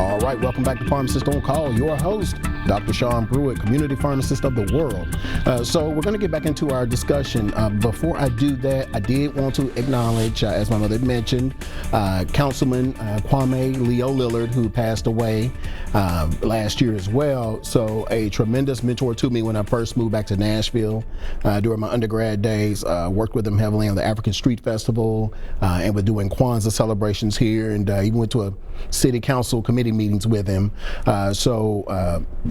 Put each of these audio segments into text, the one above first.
All right, welcome back to Pharmacist on Call. Your host, Dr. Sean Pruitt, Community Pharmacist of the World. So we're going to get back into our discussion. Before I do that, I did want to acknowledge, as my mother mentioned, Councilman Kwame Leo Lillard, who passed away last year as well. So a tremendous mentor to me when I first moved back to Nashville during my undergrad days. Worked with him heavily on the African Street Festival and with doing Kwanzaa celebrations here, and even went to a city council committee meetings with him.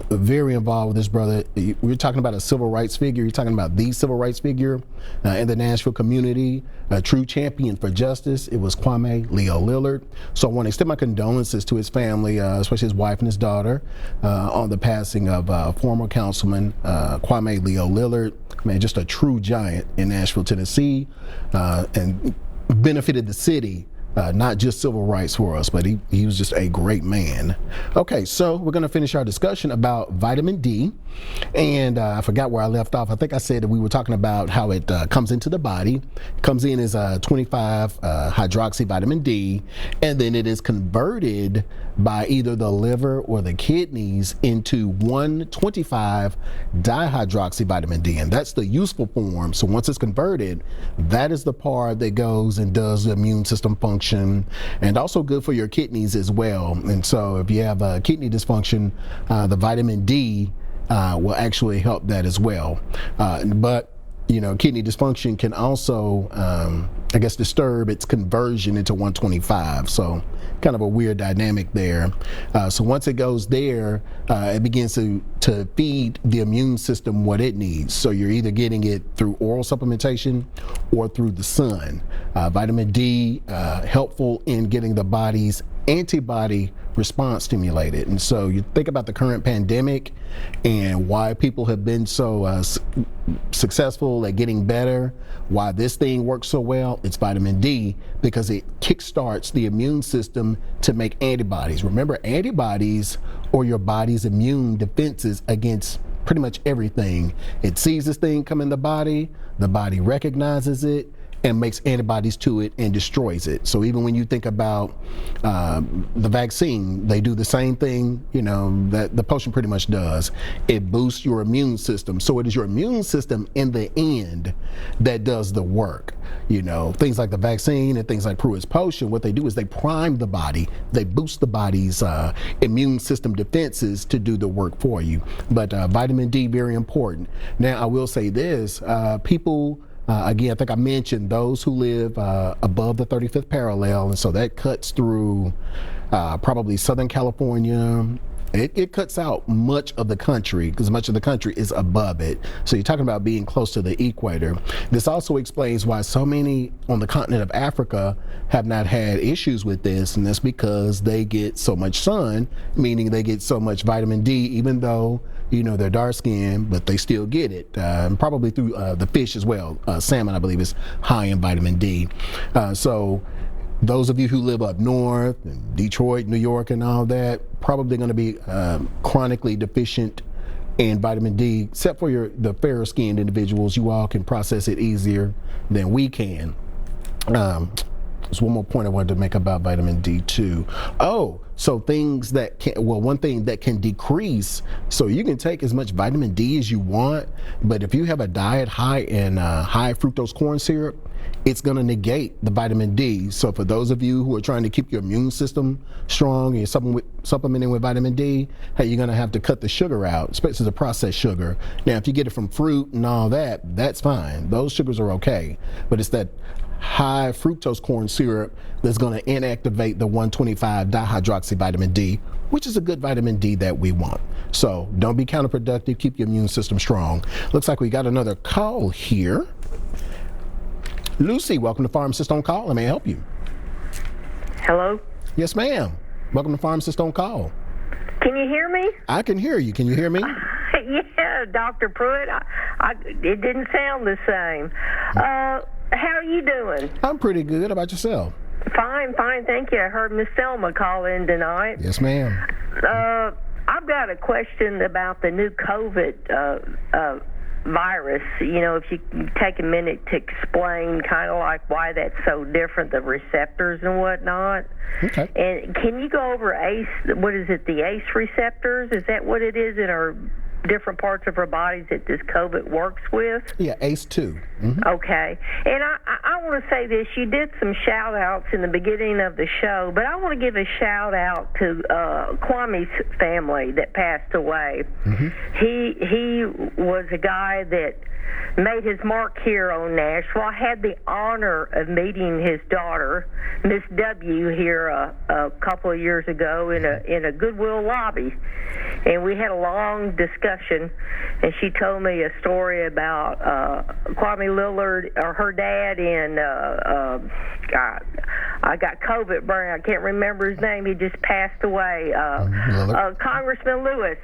Very involved with this brother. We're talking about a civil rights figure. You're talking about the civil rights figure in the Nashville community, a true champion for justice. It was Kwame Leo Lillard. So I want to extend my condolences to his family, especially his wife and his daughter, on the passing of former councilman Kwame Leo Lillard. Man, just a true giant in Nashville, Tennessee, and benefited the city. Not just civil rights for us, but he was just a great man. Okay, so we're going to finish our discussion about vitamin D. And I forgot where I left off. I think I said that we were talking about how it comes into the body. It comes in as 25 hydroxy vitamin D, and then it is converted by either the liver or the kidneys into 125 dihydroxy vitamin D. And that's the useful form. So once it's converted, that is the part that goes and does the immune system function, and also good for your kidneys as well. And so if you have kidney dysfunction, the vitamin D will actually help that as well. But kidney dysfunction can also, disturb its conversion into 125. So kind of a weird dynamic there. So once it goes there, it begins to feed the immune system what it needs. So you're either getting it through oral supplementation or through the sun. Vitamin D, helpful in getting the body's antibody response stimulated. And so you think about the current pandemic and why people have been so successful at getting better, why this thing works so well. It's vitamin D, because it kickstarts the immune system to make antibodies. Remember, antibodies are your body's immune defenses against pretty much everything. It sees this thing come in the body recognizes it, and makes antibodies to it and destroys it. So even when you think about the vaccine, they do the same thing, that the potion pretty much does. It boosts your immune system. So it is your immune system in the end that does the work. Things like the vaccine and things like Pruitt's potion, what they do is they prime the body. They boost the body's immune system defenses to do the work for you. But vitamin D, very important. Now, I will say this, people, again, I think I mentioned those who live above the 35th parallel, and so that cuts through probably Southern California. It cuts out much of the country, because much of the country is above it. So you're talking about being close to the equator. This also explains why so many on the continent of Africa have not had issues with this, and that's because they get so much sun, meaning they get so much vitamin D, even though they're dark skinned, but they still get it, and probably through the fish as well. Salmon, I believe, is high in vitamin D. So those of you who live up north, in Detroit, New York, and all that, probably going to be chronically deficient in vitamin D, except for the fairer skinned individuals. You all can process it easier than we can. There's one more point I wanted to make about vitamin D too. So things that one thing that can decrease, so you can take as much vitamin D as you want, but if you have a diet high in high fructose corn syrup, it's going to negate the vitamin D. So for those of you who are trying to keep your immune system strong and you're supplementing with vitamin D, hey, you're going to have to cut the sugar out, especially the processed sugar. Now, if you get it from fruit and all that, that's fine. Those sugars are okay. But it's that high fructose corn syrup that's going to inactivate the 125 dihydroxy vitamin D, which is a good vitamin D that we want. So don't be counterproductive. Keep your immune system strong. Looks like we got another call here. Lucy, welcome to Pharmacist on Call. How may I help you? Hello? Yes, ma'am. Welcome to Pharmacist on Call. Can you hear me? I can hear you. Can you hear me? Yeah, Dr. Pruitt. It didn't sound the same. How are you doing? I'm pretty good. How about yourself? Fine, thank you. I heard Miss Selma call in tonight. Yes, ma'am. I've got a question about the new COVID virus, if you can take a minute to explain kind of like why that's so different, the receptors and whatnot. Okay. And can you go over the ACE receptors? Is that what it is in our different parts of our bodies that this COVID works with? Yeah, ACE2. Mm-hmm. Okay. And I want to say this. You did some shout-outs in the beginning of the show, but I want to give a shout-out to Kwame's family that passed away. Mm-hmm. He was a guy that made his mark here on Nashville. I had the honor of meeting his daughter, Miss W, here a couple of years ago in a Goodwill lobby, and we had a long discussion. And she told me a story about Kwame Lillard, or her dad, in I got COVID burn. I can't remember his name. He just passed away. Congressman Lewis.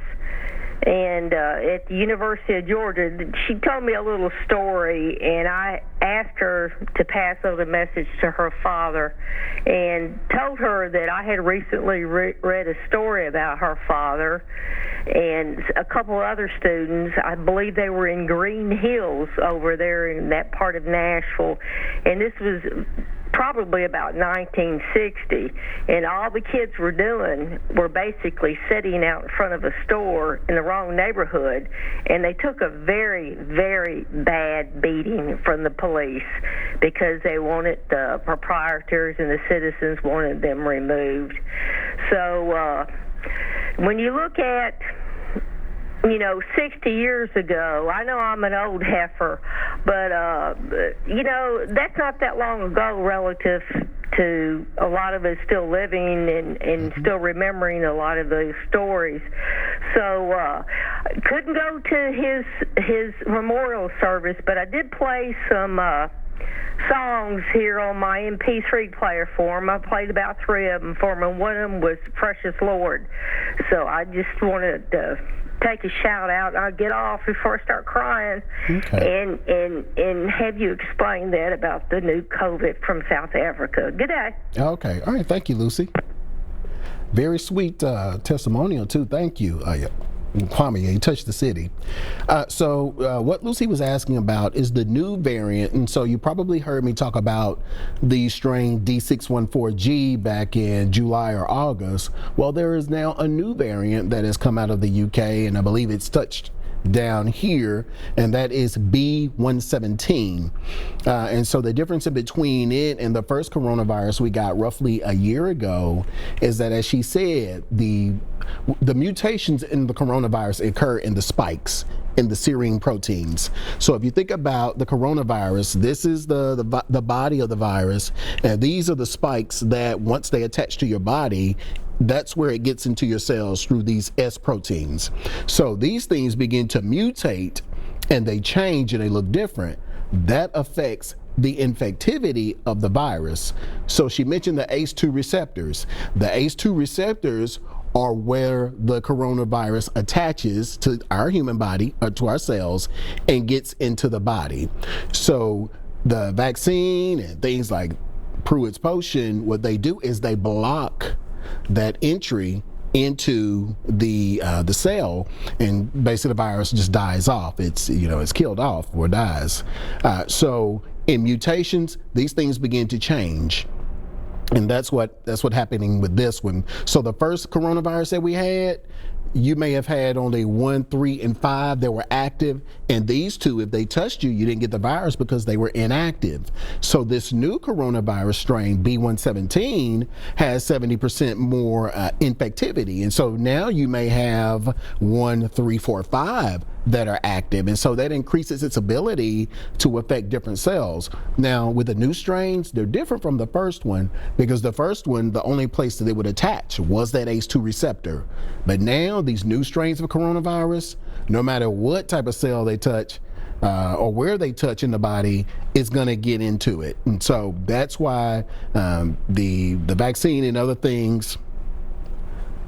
And at the University of Georgia, she told me a little story, and I asked her to pass on a message to her father and told her that I had recently read a story about her father and a couple other students. I believe they were in Green Hills over there in that part of Nashville, and this was probably about 1960, and all the kids were doing were basically sitting out in front of a store in the wrong neighborhood, and they took a very, very bad beating from the police because they wanted the proprietors and the citizens wanted them removed. So when you look at 60 years ago, I know I'm an old heifer, but, that's not that long ago relative to a lot of us still living and still remembering a lot of those stories. So couldn't go to his memorial service, but I did play some songs here on my MP3 player for him. I played about 3 of them for him, and one of them was Precious Lord. So I just wanted to take a shout out. I'll get off before I start crying. Okay. And have you explain that about the new COVID from South Africa. Good day. Okay. All right. Thank you, Lucy. Very sweet testimonial too. Thank you. Kwame, you touched the city. So what Lucy was asking about is the new variant, and so you probably heard me talk about the strain D614G back in July or August. Well, there is now a new variant that has come out of the UK, and I believe it's touched down here, and that is B117. And so the difference in between it and the first coronavirus we got roughly a year ago is that, as she said, the mutations in the coronavirus occur in the spikes in the serine proteins. So if you think about the coronavirus, this is the body of the virus, and these are the spikes that once they attach to your body, that's where it gets into your cells through these S proteins. So these things begin to mutate and they change and they look different. That affects the infectivity of the virus. So she mentioned the ACE2 receptors. The ACE2 receptors are where the coronavirus attaches to our human body, or to our cells, and gets into the body. So the vaccine and things like Pruitt's potion, what they do is they block that entry into the cell, and basically the virus just dies off. It's killed off or dies. So in mutations, these things begin to change. And that's what happening with this one. So the first coronavirus that we had, you may have had only 1, 3, and 5 that were active, and these two, if they touched you, you didn't get the virus because they were inactive. So this new coronavirus strain, B117, has 70% more infectivity, and so now you may have 1, 3, 4, 5 that are active, and so that increases its ability to affect different cells. Now with the new strains, they're different from the first one, because the first one, the only place that they would attach was that ACE2 receptor. But now these new strains of coronavirus, no matter what type of cell they touch or where they touch in the body, it's going to get into it. And so that's why the vaccine and other things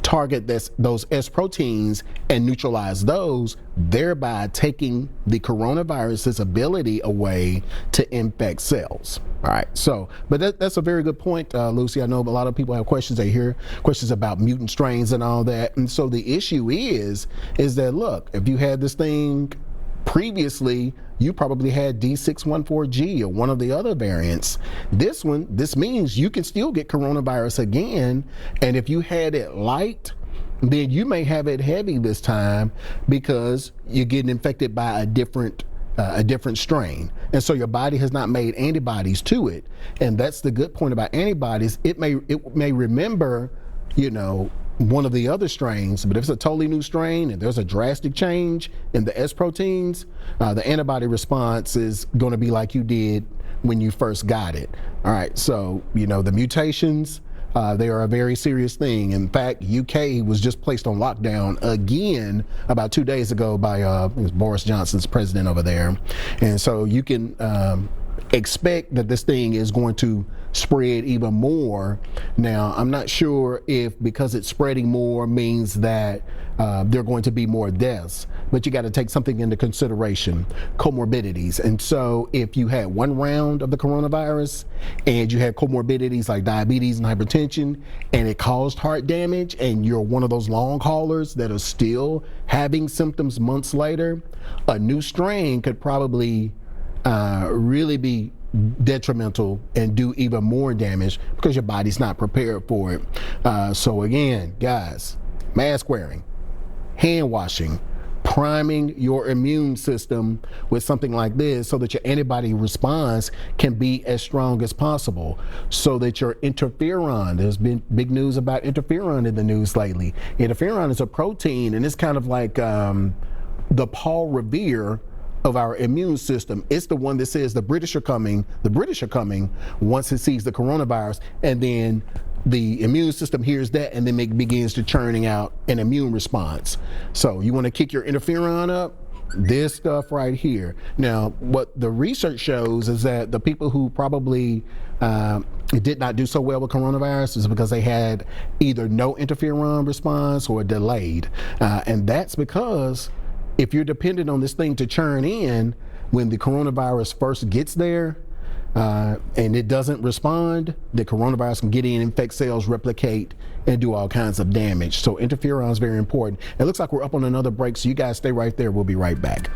target those S proteins and neutralize those, thereby taking the coronavirus's ability away to infect cells. All right, so, but that's a very good point, Lucy. I know a lot of people have questions. They hear questions about mutant strains and all that. And so the issue is that, look, if you had this thing Previously, you probably had D614G or one of the other variants. This means you can still get coronavirus again, and if you had it light, then you may have it heavy this time because you're getting infected by a different strain, and so your body has not made antibodies to it. And that's the good point about antibodies. It may remember, one of the other strains, but if it's a totally new strain and there's a drastic change in the S proteins, the antibody response is going to be like you did when you first got it. All right, so the mutations, they are a very serious thing. In fact, UK was just placed on lockdown again about 2 days ago by Boris Johnson's president over there. And so you can expect that this thing is going to spread even more. Now, I'm not sure if because it's spreading more means that there are going to be more deaths, but you got to take something into consideration, comorbidities. And so if you had one round of the coronavirus and you had comorbidities like diabetes and hypertension, and it caused heart damage, and you're one of those long haulers that are still having symptoms months later, a new strain could probably really be detrimental and do even more damage because your body's not prepared for it. So again, guys, mask wearing, hand washing, priming your immune system with something like this so that your antibody response can be as strong as possible, so that your interferon, there's been big news about interferon in the news lately. Interferon is a protein, and it's kind of like the Paul Revere of our immune system. It's the one that says the British are coming once it sees the coronavirus, and then the immune system hears that and then begins to churning out an immune response. So you want to kick your interferon up, this stuff right here. Now, what the research shows is that the people who probably did not do so well with coronavirus is because they had either no interferon response or delayed. And that's because if you're dependent on this thing to churn in when the coronavirus first gets there, and it doesn't respond, the coronavirus can get in, infect cells, replicate, and do all kinds of damage. So interferon is very important. It looks like we're up on another break, so you guys stay right there. We'll be right back.